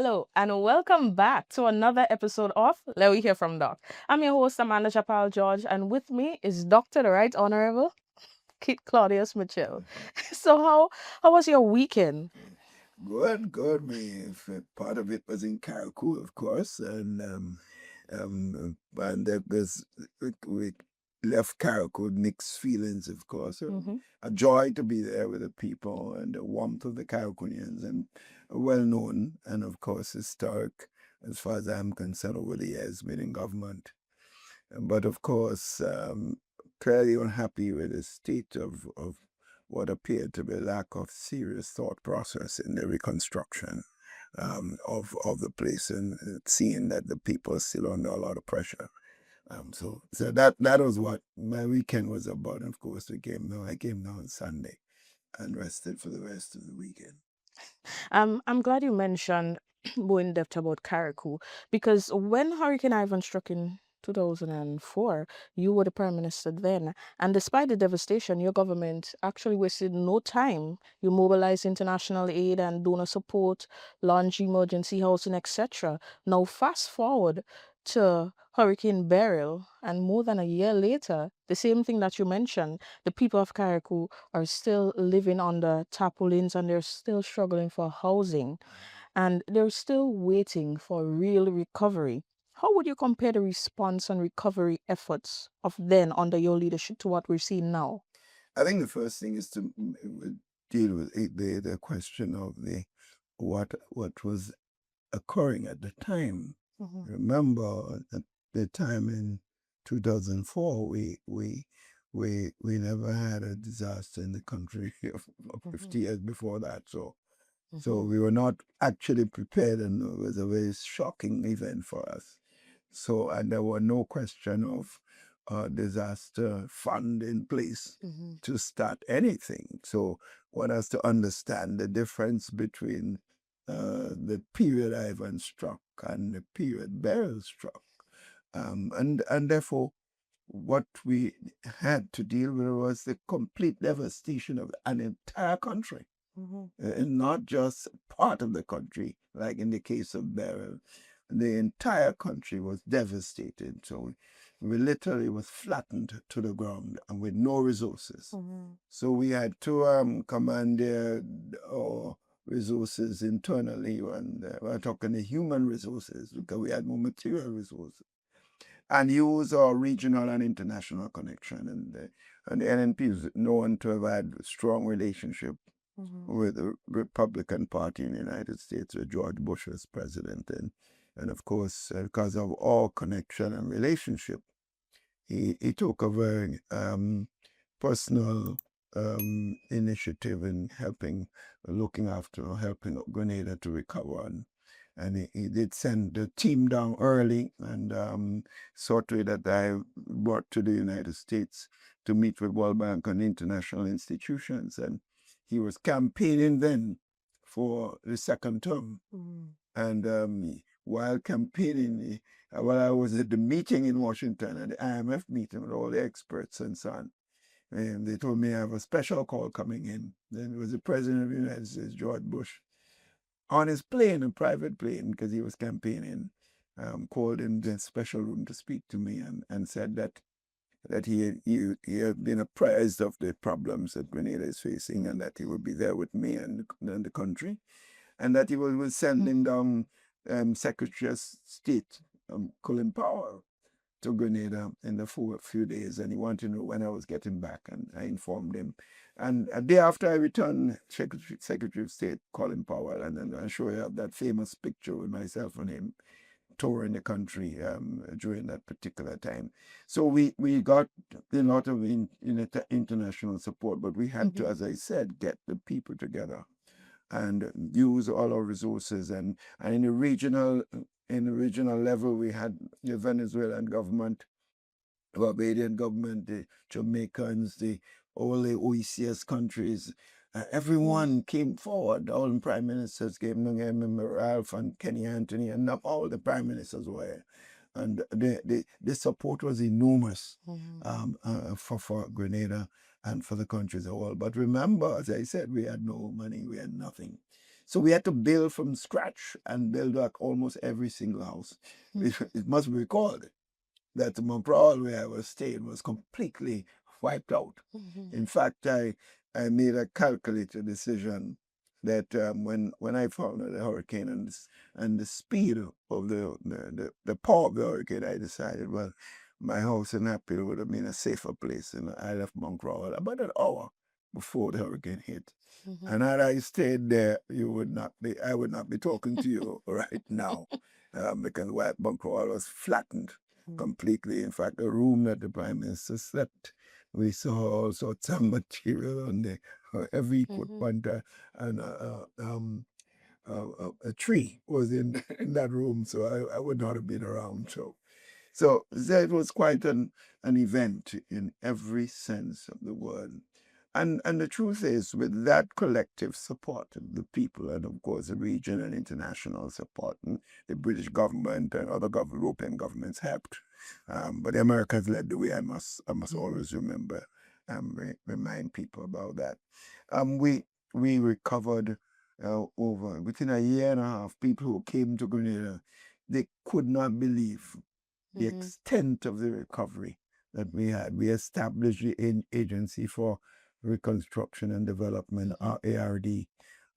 Hello, and welcome back to another episode of Let We Hear from Doc. I'm your host, Amanda Chapal George, and with me is Dr. the Right Honorable Kit Claudius Mitchell. So, how was your weekend? Good, good. Part of it was in Carriacou, of course, and we left Carriacou with mixed feelings, of course. Hmm. A joy to be there with the people and the warmth of the Carriacouians, and well known and of course historic, as far as I'm concerned, over the years within government. But of course, clearly unhappy with the state of what appeared to be a lack of serious thought process in the reconstruction of the place, and seeing that the people are still under a lot of pressure. So that was what my weekend was about. And of course, I came down on Sunday and rested for the rest of the weekend. I'm glad you mentioned more in depth about Carriacou because when Hurricane Ivan struck in 2004, you were the prime minister then, and despite the devastation, your government actually wasted no time. You mobilized international aid and donor support, launched emergency housing, etc. Now, fast forward to Hurricane Beryl, and more than a year later, the same thing that you mentioned, the people of Carriacou are still living under tarpaulins and they're still struggling for housing and they're still waiting for real recovery. How would you compare the response and recovery efforts of then under your leadership to what we're seeing now? I think the first thing is to deal with the question of the what was occurring at the time. Mhm, Remember, at the time in 2004, we never had a disaster in the country of mhm, 50 years before that. So mhm, we were not actually prepared, and it was a very shocking event for us. So, and there were no question of disaster fund in place mhm, to start anything. So one has to understand the difference between the period Ivan struck and the period Beryl struck. And therefore, what we had to deal with was the complete devastation of an entire country, mhm, and not just part of the country, like in the case of Beryl. The entire country was devastated. So we literally was flattened to the ground and with no resources. mhm, So we had to commandeer our resources internally, and we're talking the human resources because we had no material resources, and use our regional and international connection. And the NNP is known to have had a strong relationship mhm, with the Republican Party in the United States, with George Bush as president. And of course, because of our connection and relationship, he took a very personal initiative in looking after, helping Grenada to recover. And he did send the team down early, and saw to it that I brought to the United States to meet with World Bank and international institutions. And he was campaigning then for the second term. mhm, And while campaigning, while I was at the meeting in Washington, at the IMF meeting with all the experts and so on, and they told me I have a special call coming in. Then it was the President of the United States, George Bush, on his plane, a private plane, because he was campaigning, called in the special room to speak to me, and said that he had been apprised of the problems that Grenada is facing, and that he would be there with me and the country, and that he was sending down Secretary of State Colin Powell to Grenada in the few days, and he wanted to know when I was getting back, and I informed him. And a day after I returned, Secretary of State Colin Powell, and then I show you that famous picture with myself and him touring the country during that particular time. So we got a lot of international support, but we had to, mhm, as I said, get the people together and use all our resources. And in the regional level, we had the Venezuelan government, the Barbadian government, the Jamaicans, all the OECS countries. mhm, Everyone came forward. All the prime ministers came. I remember Ralph and Kenny Anthony, and all the prime ministers were. And the support was enormous, mhm, for Grenada and for the country as a whole. But remember, as I said, we had no money, we had nothing. So we had to build from scratch and build like almost every single house. It must be recalled that Montreal, where I was staying, was completely wiped out. In fact, I made a calculated decision that when I found out the hurricane and the speed of the power of the hurricane, I decided, well, my house in Apple would have been a safer place. And I left Montreal about an hour before the hurricane hit. And had I stayed there, I would not be talking to you right now, because White Montreal was flattened completely. In fact, the room that the Prime Minister slept, we saw all sorts of material on there. Every equipment and a tree was in in that room, so I would not have been around. So it was quite an event in every sense of the word. And the truth is, with that collective support of the people, and of course the region and international support, and the British government and other European governments helped. But the Americans led the way. I must always remember, remind people about that. We recovered over within a year and a half. People who came to Grenada, they could not believe the extent of the recovery that we had. We established the Agency for Reconstruction and Development, ARD,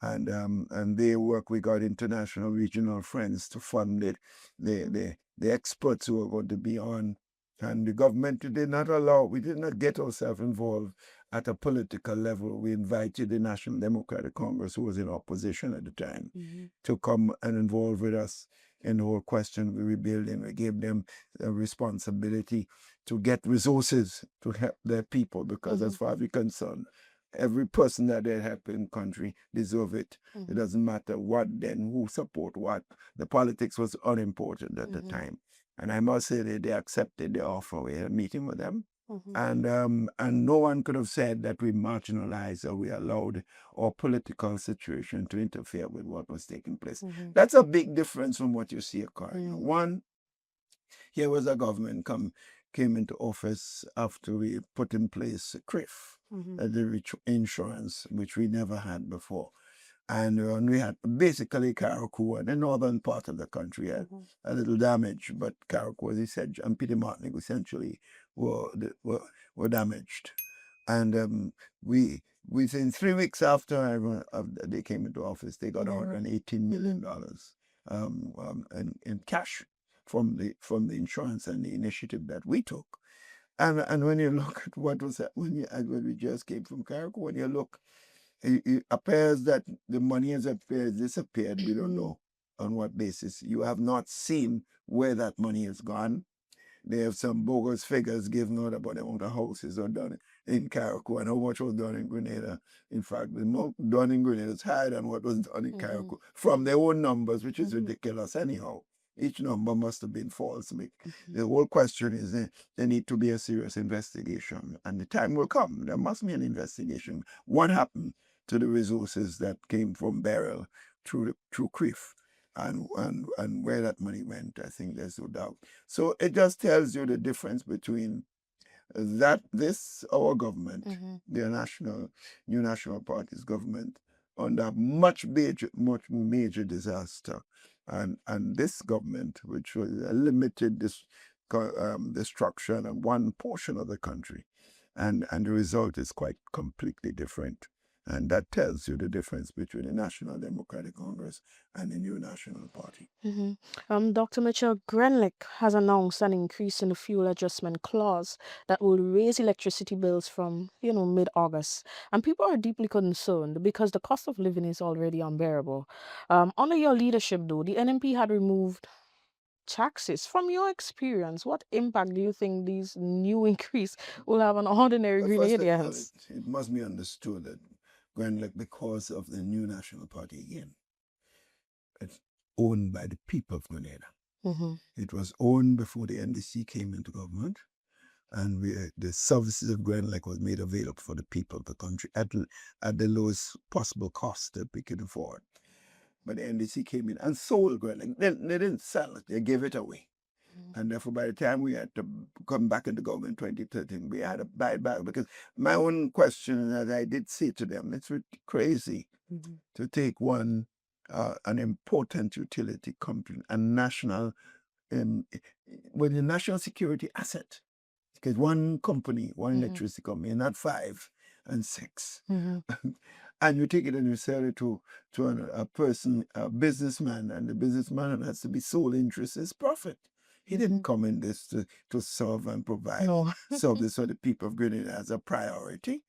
and they work. We got international regional friends to fund it. The experts who were going to be on, and the government did not allow. We did not get ourselves involved at a political level. We invited the National Democratic Congress, who was in opposition at the time, to come and involve with us in the whole question of rebuilding. We gave them a responsibility to get resources to help their people, because as far as we're concerned, every person that they help in country deserve it. It doesn't matter what then, who support what. The politics was unimportant at the time. And I must say that they accepted the offer. We had a meeting with them. And no one could have said that we marginalized or we allowed our political situation to interfere with what was taking place. That's a big difference from what you see occurring. One, here was a government came into office after we put in place CRIF, the insurance, which we never had before. And we had basically Carriacou and the northern part of the country had a little damage, but Carriacou, as he said, and Peter Martinique essentially were damaged. And within 3 weeks after they came into office, they got $118 million in cash from the insurance and the initiative that we took. And when you look at what was when we just came from Carriacou, when you look, it appears that the money has disappeared. We don't know on what basis. You have not seen where that money has gone. They have some bogus figures given out about the amount of houses are done in Carriacou and how much was done in Grenada. In fact, the amount done in Grenada is higher than what was done in Carriacou from their own numbers, which is ridiculous anyhow. Each number must have been false. The whole question is there need to be a serious investigation, and the time will come. There must be an investigation. What happened to the resources that came from Beryl through CRIF? And where that money went, I think there's no doubt. So it just tells you the difference between our government, the New National Party's government, under much major disaster, and this government, which was a limited destruction of one portion of the country, and the result is quite completely different. And that tells you the difference between the National Democratic Congress and the New National Party. Dr. Mitchell, Grenlick has announced an increase in the fuel adjustment clause that will raise electricity bills from, mid-August. And people are deeply concerned because the cost of living is already unbearable. Under your leadership, though, the NMP had removed taxes. From your experience, what impact do you think these new increase will have on ordinary But first of all, Grenadians? it must be understood that Grenlick, because of the New National Party again, it's owned by the people of Grenada. It was owned before the NDC came into government, and the services of Grenlick was made available for the people of the country at the lowest possible cost that we could afford. But the NDC came in and sold Grenlick. They didn't sell it; they gave it away. And therefore, by the time we had to come back into government in 2013, we had to buy it back. Because my own question, as I did say to them, it's crazy to take one an important utility company, a national, um, with a national security asset. Because one company, one electricity company, not 5 and 6. And you take it and you sell it to a person, a businessman, and the businessman has to be sole interest is profit. He didn't come in this to serve and provide No. service for the people of Grenada as a priority.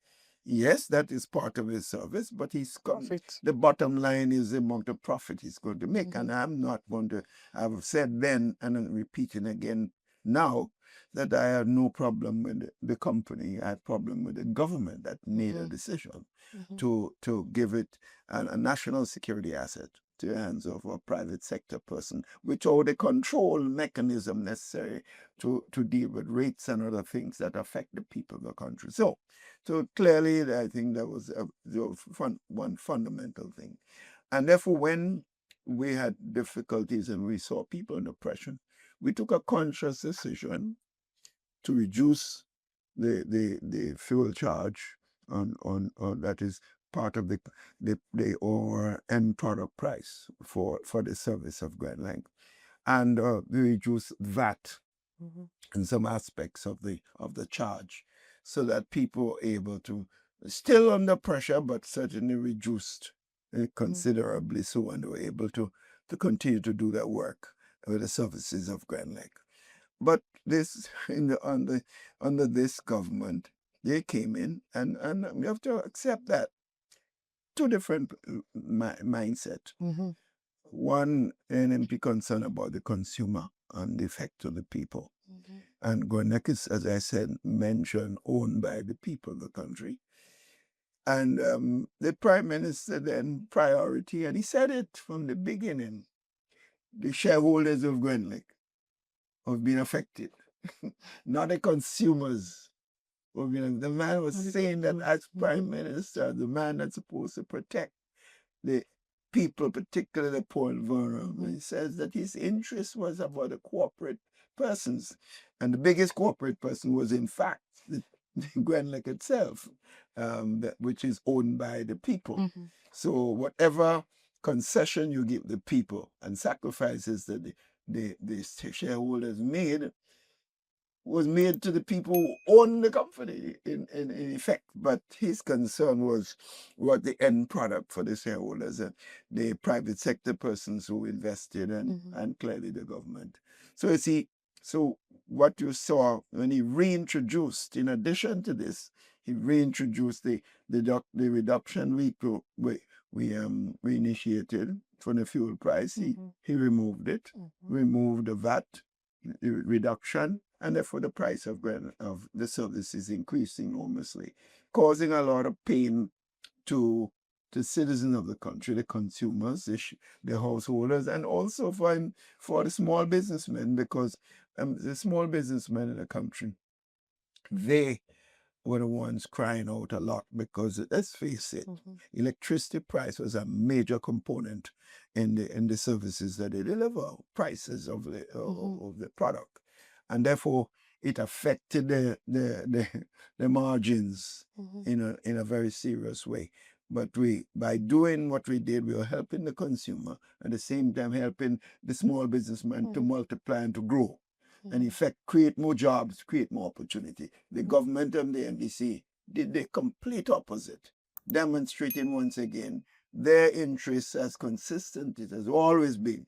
Yes, that is part of his service, but Profit. the bottom line is the amount of profit he's going to make. And I'm not going to, I've said then and I'm repeating again now, that I had no problem with the company. I had problem with the government that made a decision to give it a national security asset to the hands of a private sector person, without the control mechanism necessary to deal with rates and other things that affect the people of the country. So clearly, I think that was one fundamental thing. And therefore, when we had difficulties and we saw people under pressure, we took a conscious decision to reduce the fuel charge on that is part of the or end product price for the service of Grand Length, and we reduce VAT in some aspects of the charge, so that people were able to still under pressure, but certainly reduced considerably, so, and were able to continue to do their work with the services of Grand Lake. But this under this government, they came in, and we have to accept that two different mindset. One, NMP concerned about the consumer and the effect on the people. And Gwinnett is, as I said, mentioned, owned by the people of the country. And the Prime Minister then priority, and he said it from the beginning, the shareholders of Grenlake have been affected, not the consumers. The man was saying that as Prime Minister, the man that's supposed to protect the people, particularly the poor and vulnerable, he says that his interest was about the corporate persons. And the biggest corporate person was, in fact, the Grenlake itself, which is owned by the people. So whatever concession you give the people and sacrifices that the shareholders made was made to the people who own the company in effect. But his concern was what the end product for the shareholders and the private sector persons who invested, and clearly the government. So you see, so what you saw when he reintroduced, in addition to this, he reintroduced the reduction we initiated for the fuel price. He removed it, removed the VAT reduction, and therefore the price of the services increasing enormously, causing a lot of pain to the citizens of the country, the consumers, the householders, and also for the small businessmen, because the small businessmen in the country, they were the ones crying out a lot, because let's face it, electricity price was a major component in the services that they deliver, prices of the product, and therefore it affected the margins in a very serious way. But by doing what we did, we were helping the consumer, at the same time helping the small businessman to multiply and to grow. And in fact, create more jobs, create more opportunity. The government and the NDC did the complete opposite, demonstrating once again their interests as consistent it has always been,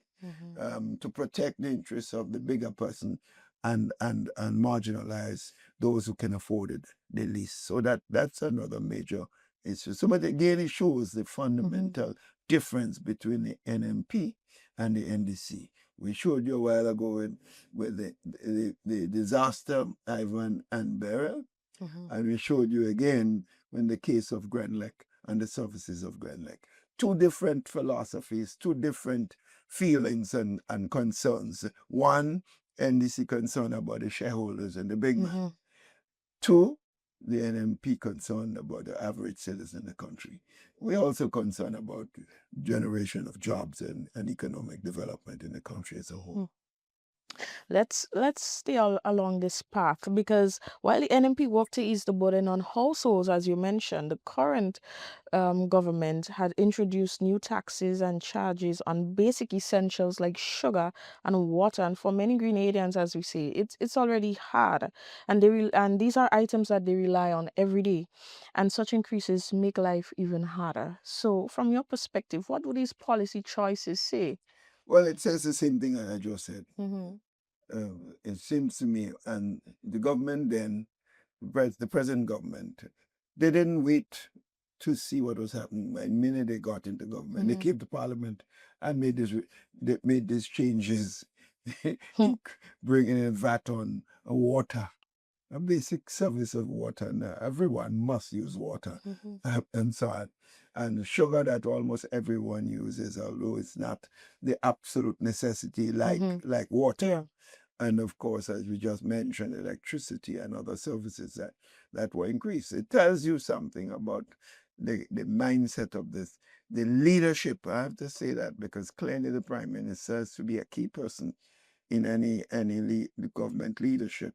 to protect the interests of the bigger person and marginalize those who can afford it the least. So that's another major issue. So, but again, it shows the fundamental difference between the NMP and the NDC. We showed you a while ago with the disaster, Ivan and Beryl, and we showed you again in the case of Grenlake and the services of Grenlake. Two different philosophies, two different feelings and concerns. One, NDC concerned about the shareholders and the big man. Two, the NMP concerned about the average citizen in the country. We're also concerned about generation of jobs and economic development in the country as a whole. Let's stay along this path because while the NMP worked to ease the burden on households, as you mentioned, the current government had introduced new taxes and charges on basic essentials like sugar and water. And for many Grenadians, as we say, it's already hard, and and these are items that they rely on every day, and such increases make life even harder. So, from your perspective, what do these policy choices say? Well, it says the same thing that I just said. Mm-hmm. It seems to me, and the government then, the present government, they didn't wait to see what was happening. The minute they got into government, they Mm-hmm. came to parliament and they made these changes, bringing in VAT on water, a basic service of water. Now everyone must use water, Mm-hmm. and so on. And sugar that almost everyone uses, although it's not the absolute necessity Mm-hmm. like water. Yeah. And of course, as we just mentioned, electricity and other services that were increased. It tells you something about the mindset of this, the leadership. I have to say that because clearly the prime minister has to be a key person in any government leadership,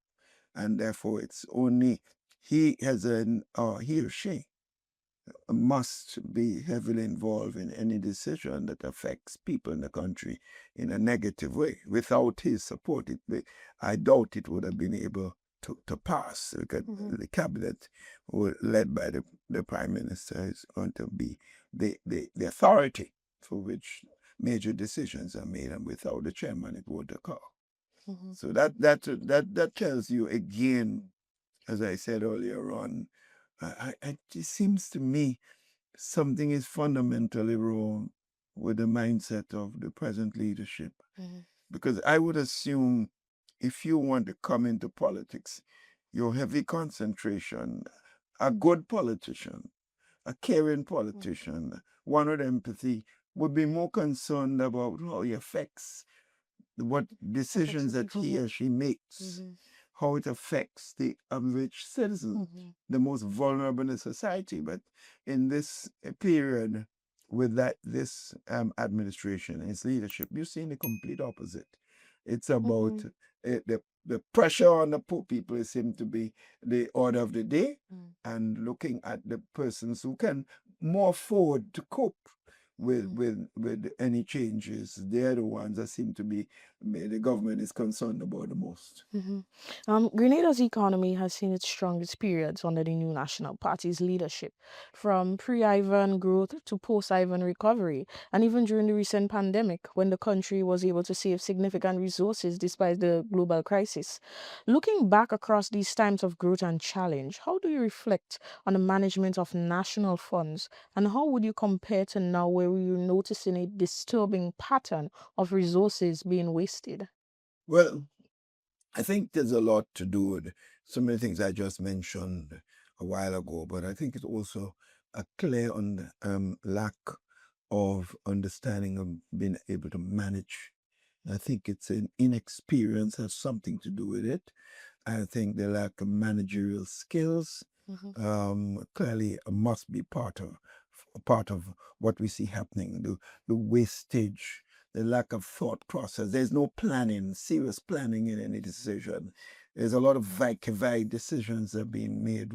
and therefore it's only he has he or she must be heavily involved in any decision that affects people in the country in a negative way. Without his support, I doubt it would have been able to pass. Because Mm-hmm. the cabinet, led by the prime minister, is going to be the authority for which major decisions are made, and without the chairman, it would occur. Mm-hmm. So that tells you again, as I said earlier on, it seems to me something is fundamentally wrong with the mindset of the present leadership. Mm-hmm. Because I would assume if you want to come into politics, your heavy concentration, a good politician, a caring politician, one with empathy, would be more concerned about how he affects what Affects decisions the that people. he or she makes, Mm-hmm. how it affects the average citizen, Mm-hmm. the most vulnerable in society. But in this period, with this administration and its leadership, you're seeing the complete opposite. It's about Mm-hmm. the pressure on the poor people seem to be the order of the day, and looking at the persons who can more afford to cope with any changes. They're the ones that seem to be the government is concerned about the most. Mm-hmm. Grenada's economy has seen its strongest periods under the new National Party's leadership, from pre-Ivan growth to post-Ivan recovery, and even during the recent pandemic, when the country was able to save significant resources despite the global crisis. Looking back across these times of growth and challenge, how do you reflect on the management of national funds, and how would you compare to now, where we're noticing a disturbing pattern of resources being wasted? Well, I think there's a lot to do with so many things I just mentioned a while ago, but I think it's also a clear lack of understanding of being able to manage. I think it's an inexperience has something to do with it. I think the lack of managerial skills Mm-hmm. clearly must be part of what we see happening. The wastage, the lack of thought process. There's no planning, serious planning in any decision. There's a lot of vague decisions that are being made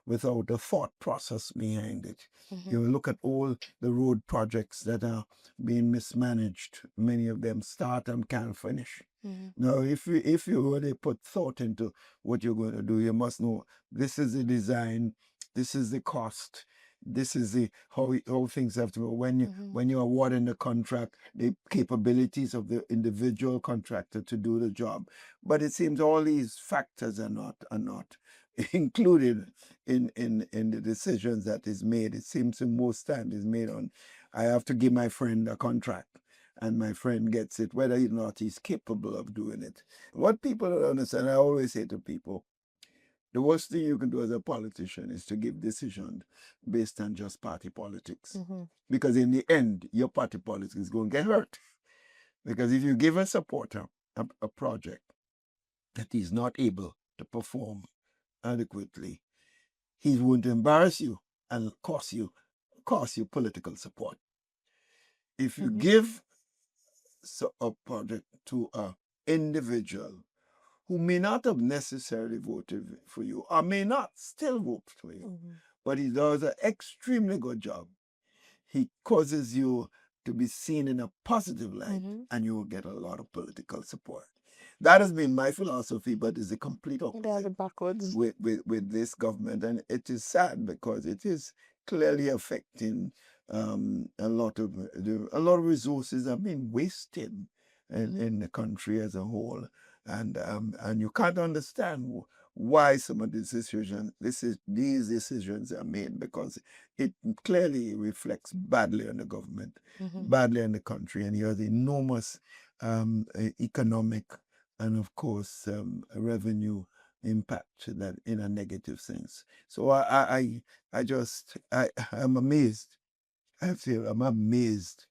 without a thought process behind it. Mm-hmm. You look at all the road projects that are being mismanaged. Many of them start and can't finish. Mm-hmm. Now, if you really put thought into what you're going to do, you must know this is the design, this is the cost, this is the how things have to go. Mm-hmm. When you're awarding the contract, the capabilities of the individual contractor to do the job. But it seems all these factors are not included in the decisions that is made. It seems the most time is made on I have to give my friend a contract, and my friend gets it, whether or not he's capable of doing it. What people don't understand, I always say to people, the worst thing you can do as a politician is to give decisions based on just party politics. Mm-hmm. Because in the end, your party politics is going to get hurt. Because if you give a supporter a project that he's not able to perform adequately, he's going to embarrass you and cost you political support. If you Mm-hmm. give a project to individual who may not have necessarily voted for you or may not still vote for you, but he does an extremely good job. He causes you to be seen in a positive light, and you will get a lot of political support. That has been my philosophy, but it's a complete They have opposite it backwards. with this government, and it is sad because it is clearly affecting a lot of resources are being wasted in the country as a whole, and you can't understand why some of these decisions are made, because it clearly reflects badly on the government, badly on the country, and you have enormous economic and, of course, revenue impact that in a negative sense. So I'm amazed. I have to say, I'm amazed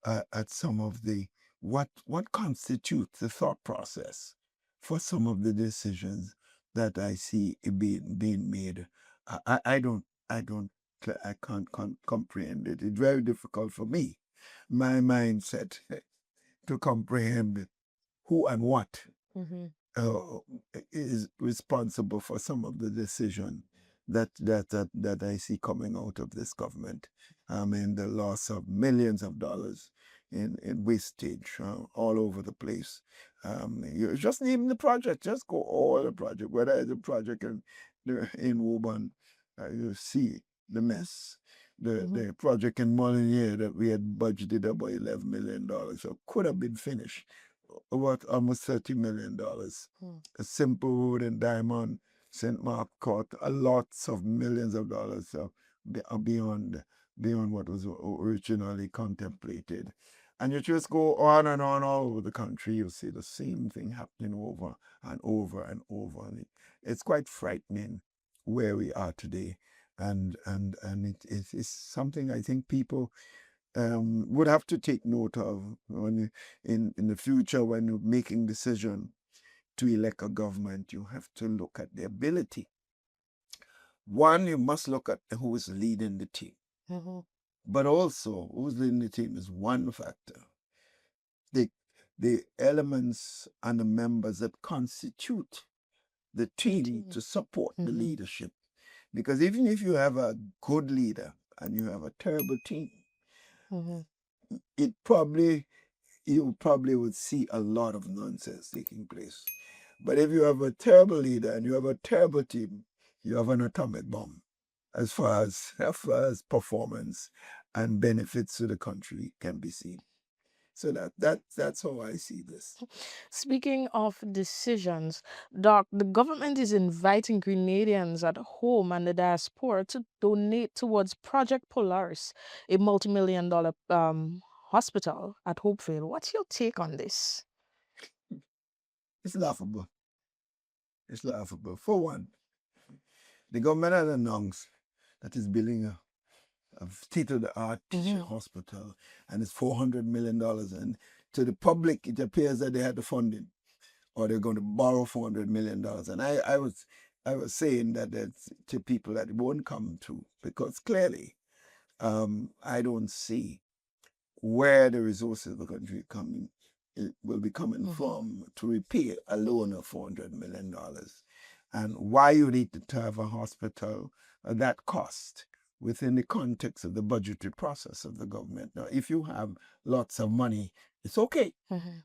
at some of the what constitutes the thought process for some of the decisions that I see being made. I don't I can't comprehend it. It's very difficult for me, my mindset, to comprehend who and what uh, is responsible for some of the decision that I see coming out of this government. I mean, the loss of millions of dollars in wastage all over the place. You just name the project, just go all the project, whether it's a project in Woburn, you see the mess. The project in Molyneux that we had budgeted about $11 million, so could have been finished about almost $30 million. A simple road in Diamond, St. Mark Court, lots of millions of dollars beyond what was originally contemplated. And you just go on and on all over the country, you see the same thing happening over and over and over. And it's quite frightening where we are today. And it is something I think people would have to take note of when in the future when you're making decision to elect a government. You have to look at the ability. One, you must look at who is leading the team, but also who's leading the team is one factor. The elements and the members that constitute the team to support the leadership. Because even if you have a good leader and you have a terrible team, you probably would see a lot of nonsense taking place. But if you have a terrible leader and you have a terrible team, you have an atomic bomb as far as performance and benefits to the country can be seen. So that's how I see this. Speaking of decisions, Doc, the government is inviting Grenadians at home and the diaspora to donate towards Project Polaris, a multi-million dollar hospital at Hopefield. What's your take on this? It's laughable. It's laughable. For one, the government has announced that it's building a state-of-the-art hospital, and it's $400 million. And to the public, it appears that they had the funding, or they're going to borrow $400 million. And I was saying that to people that it won't come to, because clearly, I don't see where the resources of the country will be coming from to repay a loan of $400 million. And why you need to have a hospital that cost within the context of the budgetary process of the government. Now, if you have lots of money, it's okay.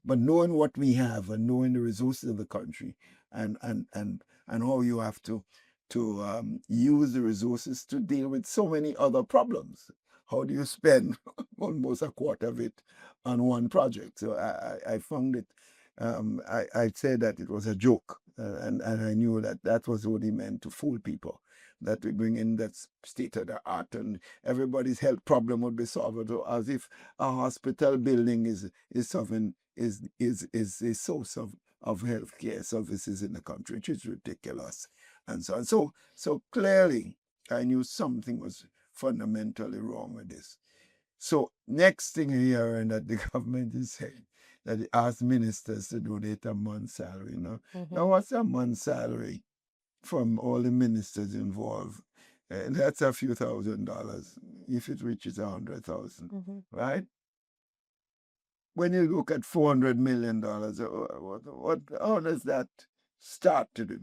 But knowing what we have and knowing the resources of the country and how you have to use the resources to deal with so many other problems. How do you spend almost a quarter of it on one project? So I found it, I said that it was a joke, and I knew that was what he meant, to fool people, that we bring in that state of the art and everybody's health problem would be solved, as if a hospital building is a source of healthcare services in the country, which is ridiculous, and so on. So clearly, I knew something was fundamentally wrong with this. So next thing here, and that the government is saying that it asks ministers to donate a month's salary. Now what's a month's salary from all the ministers involved? That's a few $1,000 if it reaches 100,000, right? when you look at $400 million, how does that start to do?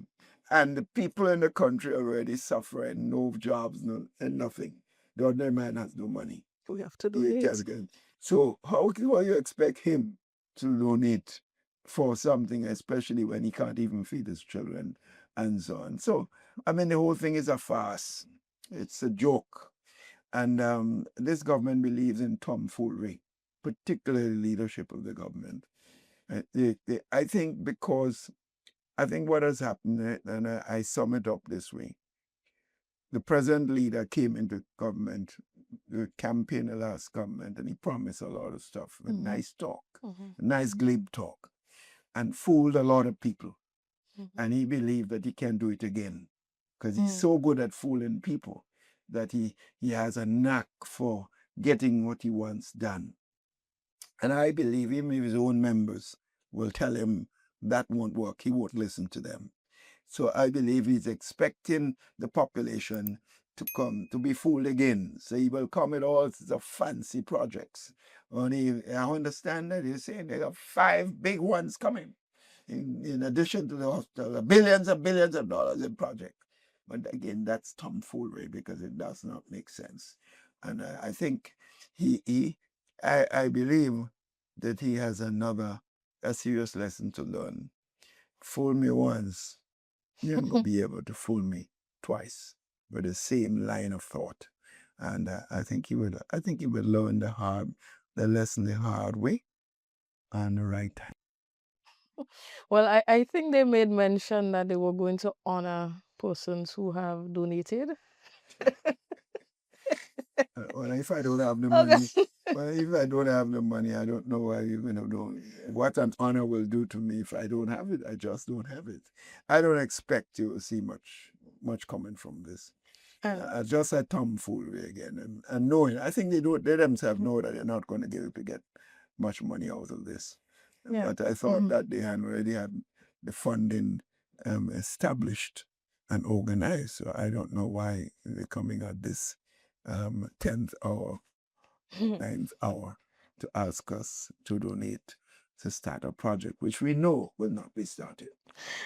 And the people in the country already suffering, no jobs, no, and nothing. The ordinary man has no money. We have to He donate. can't get. So how can you expect him to donate for something, especially when he can't even feed his children and so on? So, I mean, the whole thing is a farce. It's a joke. And this government believes in tomfoolery, particularly leadership of the government. I think because I think what has happened, and I sum it up this way: the present leader came into government, the campaign, the last government, and he promised a lot of stuff, a nice talk, a nice glib talk, and fooled a lot of people. And he believed that he can do it again because he's so good at fooling people that he has a knack for getting what he wants done. And I believe even if his own members will tell him that won't work, he won't listen to them. So I believe he's expecting the population to come to be fooled again. So he will come with all sorts of fancy projects. Only I understand that he's saying there are 5 big ones coming, in addition to the hospital, billions and billions of dollars in projects. But again, that's tomfoolery because it does not make sense. And I think I believe that he has a serious lesson to learn. Fool me once, you're not going to be able to fool me twice with the same line of thought. And I think he would learn the lesson the hard way and the right time. Well, I think they made mention that they were going to honor persons who have donated. Well, if I don't have the Okay. money, well, if I don't have the money, I don't know why you're gonna do what an honor will do to me if I don't have it. I just don't have it. I don't expect to see much coming from this. Just a tomfoolery again, and knowing, I think they themselves know that they're not going to get much money out of this. Yeah. But I thought that they had already had the funding established and organized. So I don't know why they're coming at this 10th hour, 9th hour to ask us to donate to start a project which we know will not be started.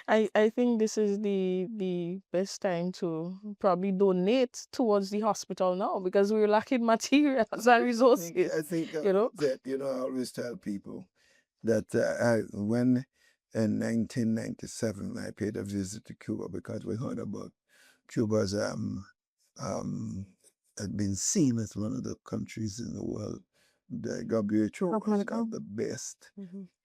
I think this is the best time to probably donate towards the hospital now because we're lacking materials and resources. I think You know. that, I always tell people that when in 1997 I paid a visit to Cuba because we heard about Cuba's had been seen as one of the countries in the world. The WHO has got the best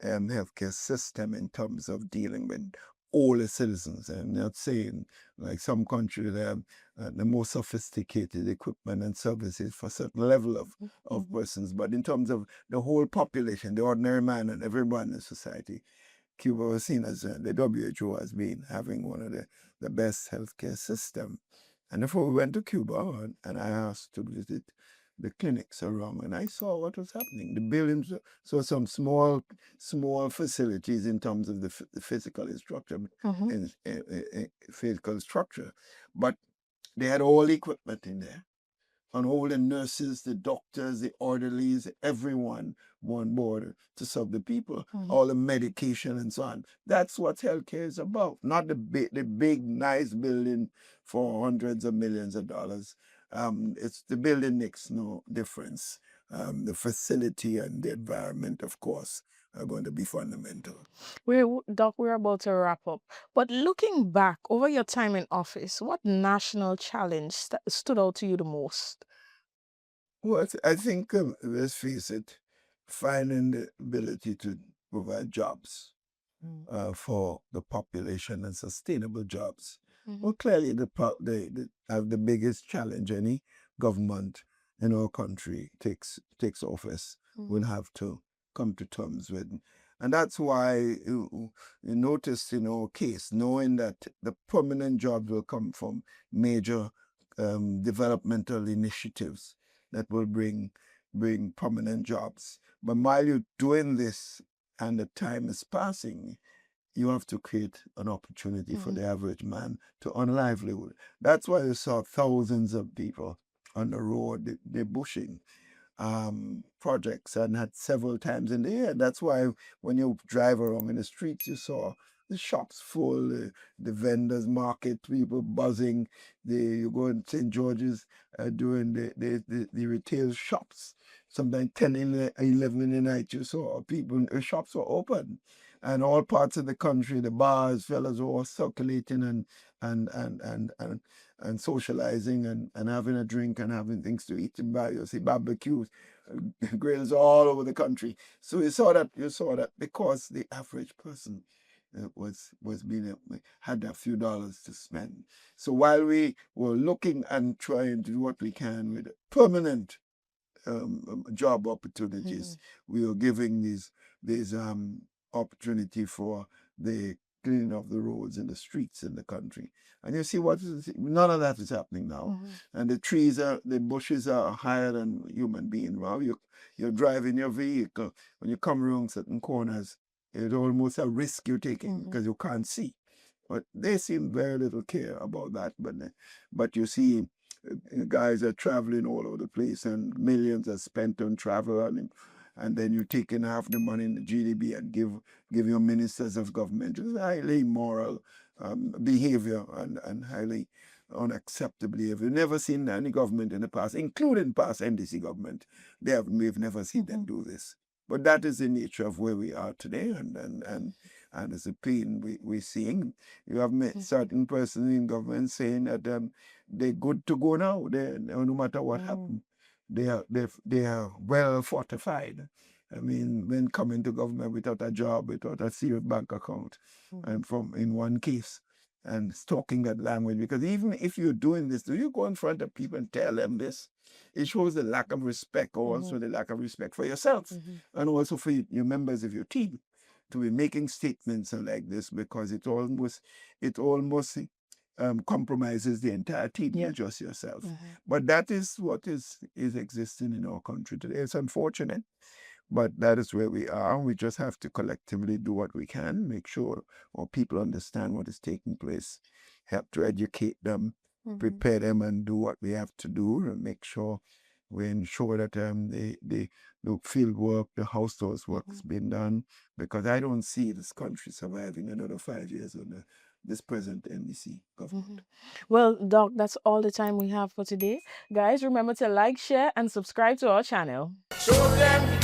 healthcare system in terms of dealing with all the citizens. I'm not saying like some countries have the most sophisticated equipment and services for a certain level of persons, but in terms of the whole population, the ordinary man and everyone in society, Cuba was seen as the WHO has been having one of the best healthcare system. And therefore we went to Cuba and I asked to visit the clinics around and I saw what was happening. The buildings, so some small facilities in terms of the physical structure, physical structure, but they had all the equipment in there. And all the nurses, the doctors, the orderlies, everyone on board to serve the people, all the medication and so on. That's what healthcare is about, not the big nice building for hundreds of millions of dollars. It's the building makes no difference. The facility and the environment, of course, are going to be fundamental. Doc, we're about to wrap up. But looking back over your time in office, what national challenge stood out to you the most? Well, I think, let's face it, finding the ability to provide jobs for the population and sustainable jobs. Well, clearly, they have the biggest challenge any government in our country takes office will have to come to terms with. And that's why you notice in our case, knowing that the permanent jobs will come from major developmental initiatives that will bring permanent jobs. But while you're doing this and the time is passing, you have to create an opportunity for the average man to earn livelihood. That's why you saw thousands of people on the road, they're bushing. projects and had several times in the year. That's why when you drive around in the streets, you saw the shops full, the vendors market, people buzzing. You go in St. George's during the retail shops. Sometimes 10, 11 in the night, you saw people, the shops were open. And all parts of the country, the bars, fellas were all circulating and and and and and socializing and having a drink and having things to eat and buy. You see barbecues, grills all over the country. So you saw that because the average person was being had a few dollars to spend. So while we were looking and trying to do what we can with permanent job opportunities, we were giving these opportunity for the cleaning of the roads and the streets in the country. And you see none of that is happening now. And the bushes are higher than human beings. Now you're driving your vehicle, when you come around certain corners, it's almost a risk you're taking because you can't see. But they seem very little care about that. But you see, guys are traveling all over the place, and millions are spent on travel, and then you're taking half the money in the GDP and give your ministers of government. It's highly immoral behavior and highly unacceptable behavior. We've never seen any government in the past, including past NDC government. We've never seen them do this. But that is the nature of where we are today, and it's a pain we're seeing. You have certain persons in government saying that they're good to go now. No matter what happened, they are well fortified. I mean, when coming to government without a job, without a serious bank account, and in one case, and talking that language, because even if you're doing this, do you go in front of people and tell them this? It shows the lack of respect, or also the lack of respect for yourself, and also for your members of your team, to be making statements like this, because it almost compromises the entire team, not just yourself. But that is what is existing in our country today. It's unfortunate, but that is where we are. We just have to collectively do what we can, make sure our people understand what is taking place, help to educate them, prepare them, and do what we have to do, and make sure we ensure that the field work, the household work is being done, because I don't see this country surviving another 5 years under this present NDC government. Well, Doc, that's all the time we have for today. Guys, remember to like, share, and subscribe to our channel. Show them